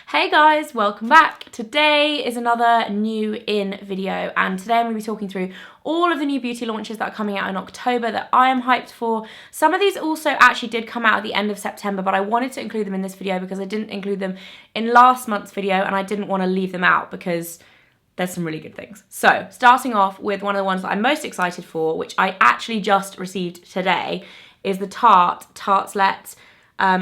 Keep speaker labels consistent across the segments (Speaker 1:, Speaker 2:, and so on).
Speaker 1: Hey guys, welcome back. Today is another new in video, and today I'm going to be talking through all of the new beauty launches that are coming out in October that I am hyped for. Some of these also actually did come out at the end of September, but I wanted to include them in this video because I didn't include them in last month's video and I didn't want to leave them out because there's some really good things. So starting off with one of the ones that I'm most excited for, which I actually just received today, is the Tartelette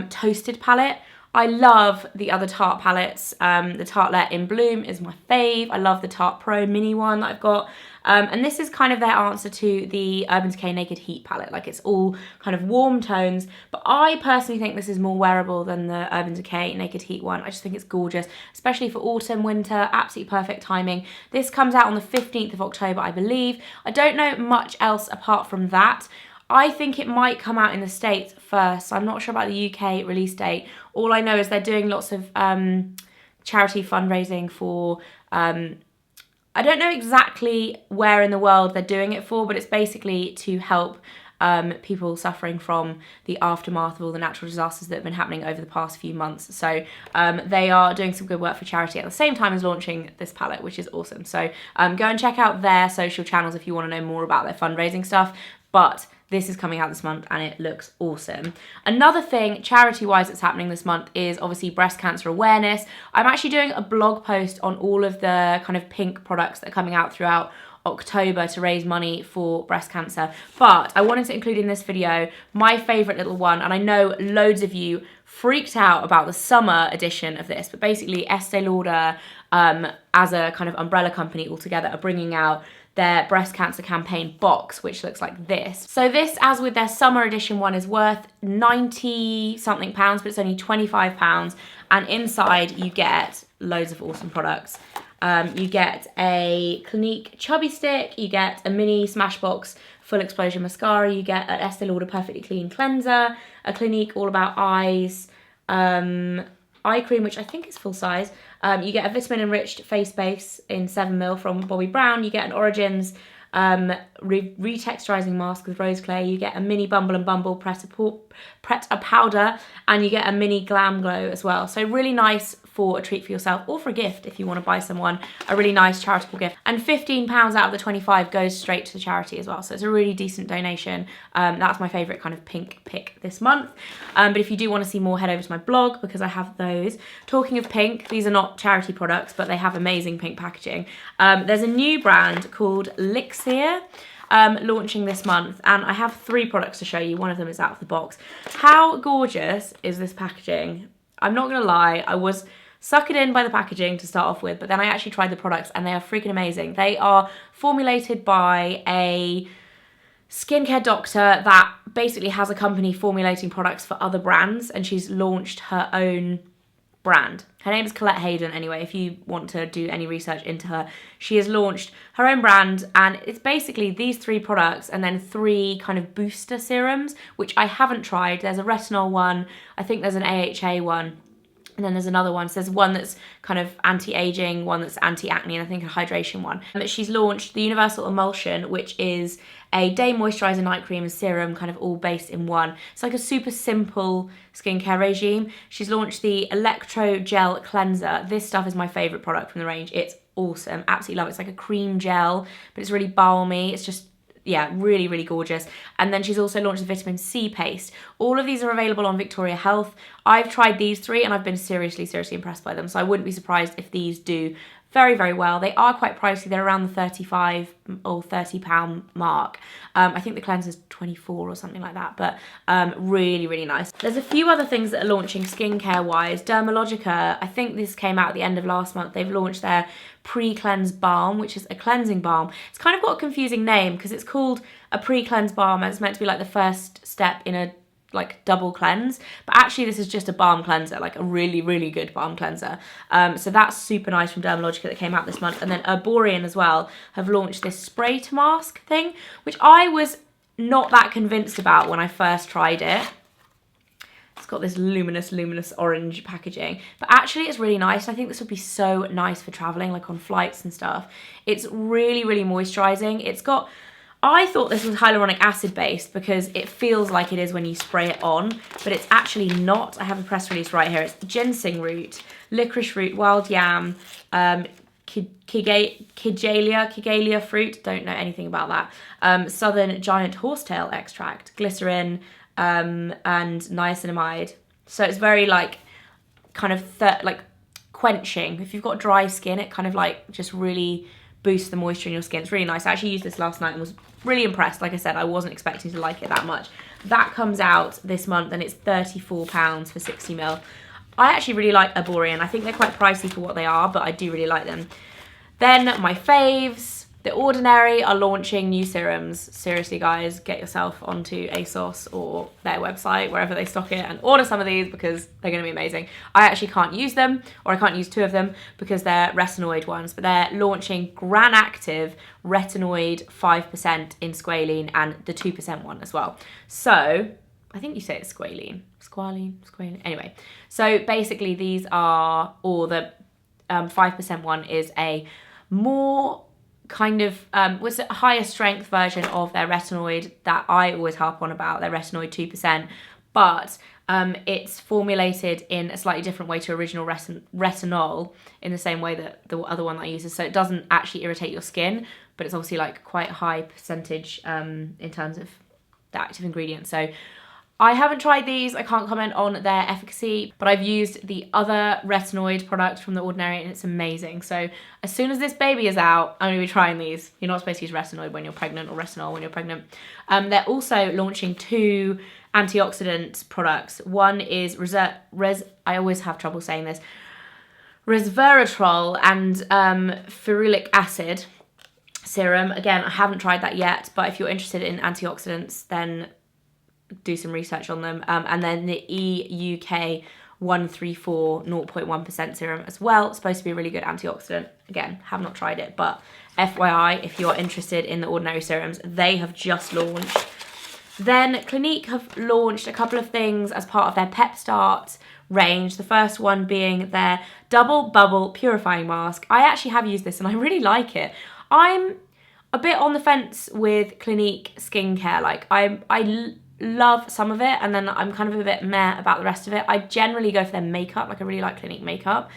Speaker 1: Toasted palette. I love the other Tarte palettes. The Tartlette in Bloom is my fave. I love the Tarte Pro mini one that I've got. And this is kind of their answer to the Urban Decay Naked Heat palette. Like, it's all kind of warm tones, but I personally think this is more wearable than the Urban Decay Naked Heat one. I just think it's gorgeous, especially for autumn, winter, absolutely perfect timing. This comes out on the 15th of October, I believe. I don't know much else apart from that. I think it might come out in the States first, so I'm not sure about the UK release date. All I know is they're doing lots of charity fundraising for, I don't know exactly where in the world they're doing it for, but it's basically to help people suffering from the aftermath of all the natural disasters that have been happening over the past few months. So they are doing some good work for charity at the same time as launching this palette, which is awesome. So go and check out their social channels if you want to know more about their fundraising stuff. But this is coming out this month and it looks awesome. Another thing charity-wise that's happening this month is obviously breast cancer awareness. I'm actually doing a blog post on all of the kind of pink products that are coming out throughout October to raise money for breast cancer. But I wanted to include in this video my favourite little one, and I know loads of you freaked out about the summer edition of this, but basically Estee Lauder as a kind of umbrella company altogether are bringing out their breast cancer campaign box, which looks like this. So this, as with their summer edition one, is worth 90 something pounds, but it's only 25 pounds. And inside you get loads of awesome products. You get a Clinique chubby stick, you get a mini Smashbox full exposure mascara, you get an Estee Lauder Perfectly Clean cleanser, a Clinique All About Eyes eye cream, which I think is full size. You get a vitamin enriched face base in 7ml from Bobbi Brown. You get an Origins retexturizing mask with rose clay. You get a mini Bumble and Bumble Pret a powder, and you get a mini Glam Glow as well. So really nice for a treat for yourself or for a gift if you want to buy someone a really nice charitable gift. And £15 out of the 25 goes straight to the charity as well, so it's a really decent donation. That's my favourite kind of pink pick this month. But if you do want to see more, head over to my blog because I have those. Talking of pink, these are not charity products, but they have amazing pink packaging. There's a new brand called Lixir launching this month, and I have 3 products to show you. One of them is out of the box. How gorgeous is this packaging? I'm not gonna lie, I was suckered in by the packaging to start off with, but then I actually tried the products and they are freaking amazing. They are formulated by a skincare doctor that basically has a company formulating products for other brands, and she's launched her own brand. Her name is Colette Hayden anyway, if you want to do any research into her. She has launched her own brand, and it's basically these 3 products and then 3 kind of booster serums, which I haven't tried. There's a retinol one, I think there's an AHA one, and then there's another one. So there's one that's kind of anti-aging, one that's anti-acne, and I think a hydration one. But she's launched the Universal Emulsion, which is a day moisturizer, night cream and serum, kind of all based in one. It's like a super simple skincare regime. She's launched the Electrogel cleanser. This stuff is my favorite product from the range. It's awesome, absolutely love it. It's like a cream gel, but it's really balmy. It's just, yeah, really, really gorgeous. And then she's also launched the vitamin C paste. All of these are available on Victoria Health. I've tried these 3 and I've been seriously, seriously impressed by them. So I wouldn't be surprised if these do very, very well. They are quite pricey. They're around the 35 or £30 mark. I think the cleanser's 24 or something like that, but really, really nice. There's a few other things that are launching skincare-wise. Dermalogica, I think this came out at the end of last month. They've launched their pre-cleanse balm, which is a cleansing balm. It's kind of got a confusing name because it's called a pre-cleanse balm and it's meant to be like the first step in a like double cleanse, but actually this is just a balm cleanser, like a really, really good balm cleanser. So that's super nice from Dermalogica that came out this month. And then Eborian as well have launched this spray to mask thing, which I was not that convinced about when I first tried it. It's got this luminous orange packaging, but actually it's really nice. I think this would be so nice for traveling, like on flights and stuff. It's really, really moisturizing. It's got, I thought this was hyaluronic acid based because it feels like it is when you spray it on, but it's actually not. I have a press release right here. It's ginseng root, licorice root, wild yam, Kigelia fruit, don't know anything about that, southern giant horsetail extract, glycerin, and niacinamide. So it's very like kind of like quenching. If you've got dry skin, it kind of like just really boosts the moisture in your skin. It's really nice. I actually used this last night and was really impressed. Like I said, I wasn't expecting to like it that much. That comes out this month and it's £34 for 60ml. I actually really like Eborian. I think they're quite pricey for what they are, but I do really like them. Then my faves, the Ordinary are launching new serums. Seriously guys, get yourself onto ASOS or their website, wherever they stock it, and order some of these because they're going to be amazing. I actually can't use them, or I can't use 2 of them because they're retinoid ones, but they're launching Gran Active Retinoid 5% in squalene and the 2% one as well. So I think you say it's squalene. Squalene. Anyway, so basically these are, or the 5% one is a more kind of was a higher strength version of their retinoid that I always harp on about, their retinoid 2%, but it's formulated in a slightly different way to original retinol, in the same way that the other one that I use, so it doesn't actually irritate your skin, but it's obviously like quite high percentage in terms of the active ingredient. So I haven't tried these, I can't comment on their efficacy, but I've used the other retinoid product from The Ordinary and it's amazing. So as soon as this baby is out, I'm going to be trying these. You're not supposed to use retinoid when you're pregnant, or retinol when you're pregnant. They're also launching 2 antioxidant products. One is I always have trouble saying this, Resveratrol and Ferulic acid serum. Again, I haven't tried that yet, but if you're interested in antioxidants, then do some research on them. And then the EUK 134 0.1% serum as well. It's supposed to be a really good antioxidant. Again, have not tried it, but FYI, if you're interested in the Ordinary serums, they have just launched. Then Clinique have launched a couple of things as part of their Pep-Start range. The first one being their Double Bubble Purifying Mask. I actually have used this and I really like it. I'm a bit on the fence with Clinique skincare. Like I love some of it and then I'm kind of a bit meh about the rest of it. I generally go for their makeup, like I really like Clinique makeup.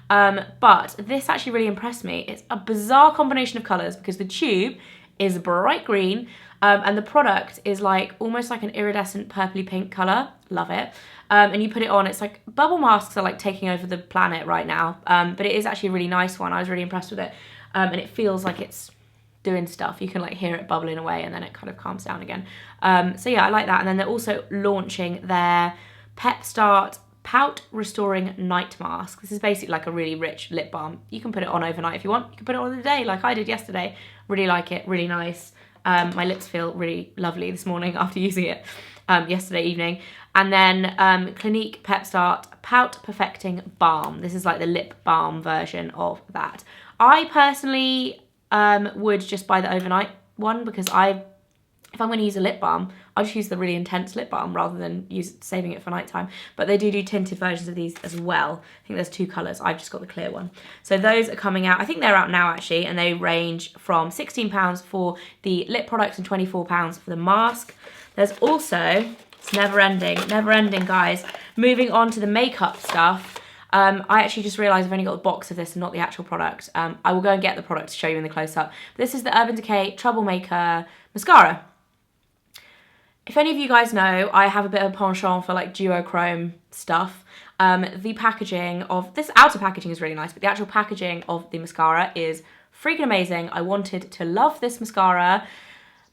Speaker 1: But this actually really impressed me. It's a bizarre combination of colours because the tube is bright green and the product is like almost like an iridescent purpley pink colour. Love it. And you put it on, it's like bubble masks are like taking over the planet right now. But it is actually a really nice one. I was really impressed with it. And it feels like it's doing stuff. You can like hear it bubbling away and then it kind of calms down again. So yeah, I like that. And then they're also launching their Pep-Start Pout Restoring Night Mask. This is basically like a really rich lip balm. You can put it on overnight if you want. You can put it on in the day like I did yesterday. Really like it, really nice. My lips feel really lovely this morning after using it yesterday evening. And then Clinique Pep-Start Pout Perfecting Balm. This is like the lip balm version of that. I personally would just buy the overnight one because if I'm going to use a lip balm, I'll just use the really intense lip balm rather than saving it for nighttime. But they do tinted versions of these as well. I think there's 2 colours. I've just got the clear one. So those are coming out. I think they're out now actually, and they range from £16 for the lip product and £24 for the mask. There's also, it's never ending guys. Moving on to the makeup stuff. I actually just realised I've only got the box of this and not the actual product. I will go and get the product to show you in the close-up. This is the Urban Decay Troublemaker Mascara. If any of you guys know, I have a bit of a penchant for like duochrome stuff. The packaging of, this outer packaging is really nice, but the actual packaging of the mascara is freaking amazing. I wanted to love this mascara,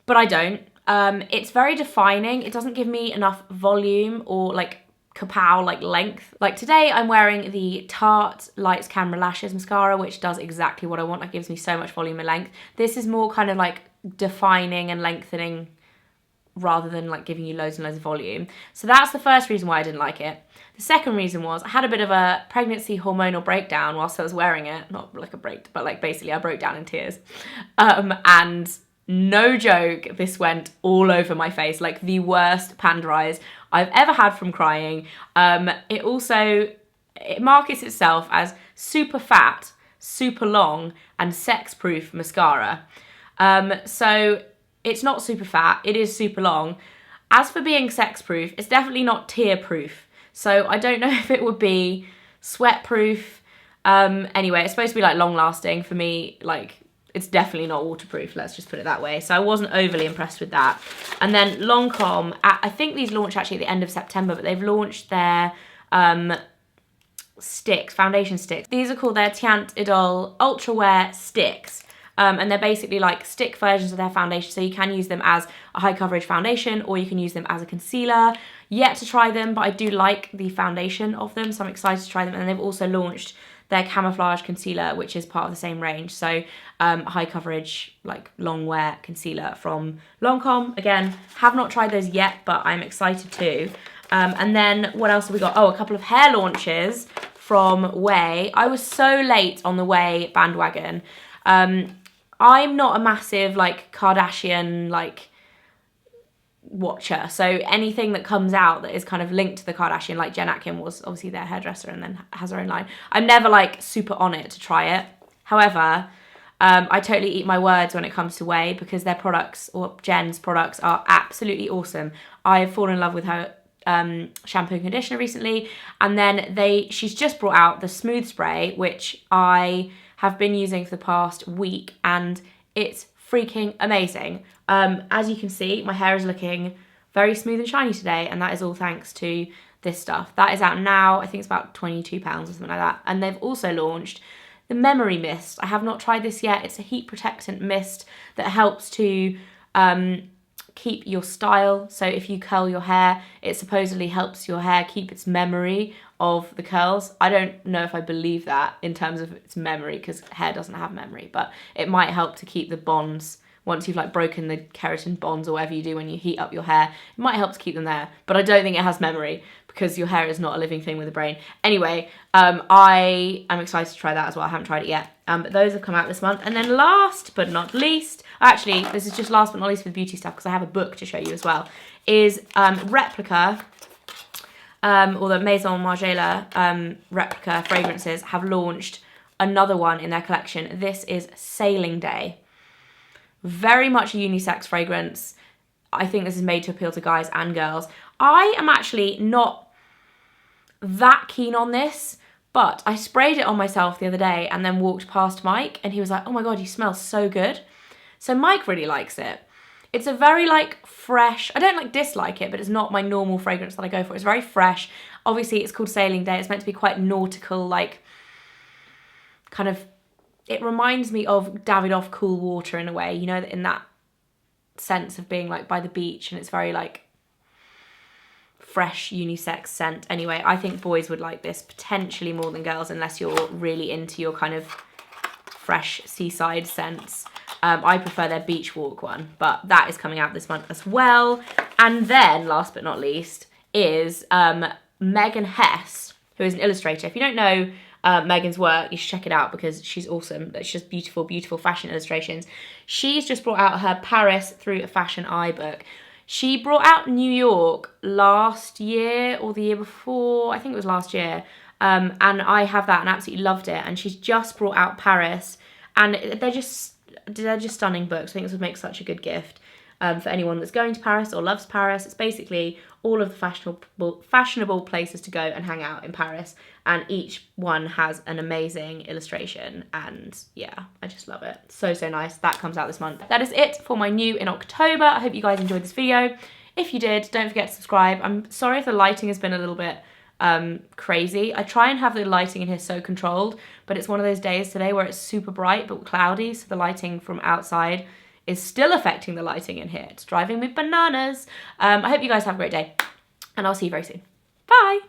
Speaker 1: but I don't. It's very defining. It doesn't give me enough volume or like kapow, like length. Like today I'm wearing the Tarte Lights Camera Lashes mascara, which does exactly what I want. It gives me so much volume and length. This is more kind of like defining and lengthening rather than like giving you loads and loads of volume. So that's the first reason why I didn't like it. The second reason was I had a bit of a pregnancy hormonal breakdown whilst I was wearing it. Not like a break, but like basically I broke down in tears. And no joke, this went all over my face, like the worst panda eyes I've ever had from crying. It markets itself as super fat, super long, and sex-proof mascara. So it's not super fat, it is super long. As for being sex proof, it's definitely not tear proof. So I don't know if it would be sweat proof. Anyway, it's supposed to be like long lasting. For me, like, it's definitely not waterproof, let's just put it that way. So I wasn't overly impressed with that. And then Lancome, I think these launched actually at the end of September, but they've launched their sticks, foundation sticks. These are called their Teint Idole Ultra Wear Sticks. And they're basically like stick versions of their foundation, so you can use them as a high coverage foundation or you can use them as a concealer. Yet to try them, but I do like the foundation of them, so I'm excited to try them. And they've also launched their Camouflage concealer, which is part of the same range. So high coverage, like long wear concealer from Lancome. Again, have not tried those yet, but I'm excited to. And then what else have we got? Oh, a couple of hair launches from Ouai. I was so late on the Ouai bandwagon. I'm not a massive like Kardashian like watcher, so anything that comes out that is kind of linked to the Kardashian, like Jen Atkin was obviously their hairdresser and then has her own line, I'm never like super on it to try it. However, I totally eat my words when it comes to Ouai, because their products, or Jen's products, are absolutely awesome. I've fallen in love with her shampoo and conditioner recently, and then she's just brought out the smooth spray, which I have been using for the past week, and it's freaking amazing. As you can see, my hair is looking very smooth and shiny today, and that is all thanks to this stuff. That is out now. I think it's about £22 or something like that. And they've also launched the Memory Mist. I have not tried this yet. It's a heat protectant mist that helps to keep your style. So if you curl your hair, it supposedly helps your hair keep its memory of the curls. I don't know if I believe that in terms of its memory, because hair doesn't have memory, but it might help to keep the bonds. Once you've like broken the keratin bonds or whatever you do when you heat up your hair, it might help to keep them there. But I don't think it has memory, because your hair is not a living thing with a brain. Anyway, I am excited to try that as well. I haven't tried it yet. But those have come out this month. And then last but not least, actually, this is just last but not least for the beauty stuff, because I have a book to show you as well, is Replica, or the Maison Margiela Replica fragrances have launched another one in their collection. This is Sailing Day. Very much a unisex fragrance. I think this is made to appeal to guys and girls. I am actually not that keen on this, but I sprayed it on myself the other day and then walked past Mike, and he was like, oh my God, you smell so good. So Mike really likes it. It's a very like fresh, I don't like dislike it, but it's not my normal fragrance that I go for. It's very fresh. Obviously it's called Sailing Day. It's meant to be quite nautical, like kind of, it reminds me of Davidoff Cool Water in a way, you know, in that sense of being like by the beach, and it's very like fresh unisex scent. Anyway, I think boys would like this potentially more than girls, unless you're really into your kind of fresh seaside scents. I prefer their beach walk one, but that is coming out this month as well. And then last but not least is Megan Hess, who is an illustrator. If you don't know Megan's work, you should check it out, because she's awesome. It's just beautiful, beautiful fashion illustrations. She's just brought out her Paris Through a Fashion Eye book. She brought out New York last year or the year before, I think it was last year, and I have that and absolutely loved it. And she's just brought out Paris, and they're just stunning books. I think this would make such a good gift for anyone that's going to Paris or loves Paris. It's basically all of the fashionable places to go and hang out in Paris, and each one has an amazing illustration, and yeah, I just love it. So, so nice. That comes out this month. That is it for my new in October. I hope you guys enjoyed this video. If you did, don't forget to subscribe. I'm sorry if the lighting has been a little bit crazy. I try and have the lighting in here so controlled, but it's one of those days today where it's super bright but cloudy, so the lighting from outside is still affecting the lighting in here. It's driving me bananas. I hope you guys have a great day, and I'll see you very soon. Bye!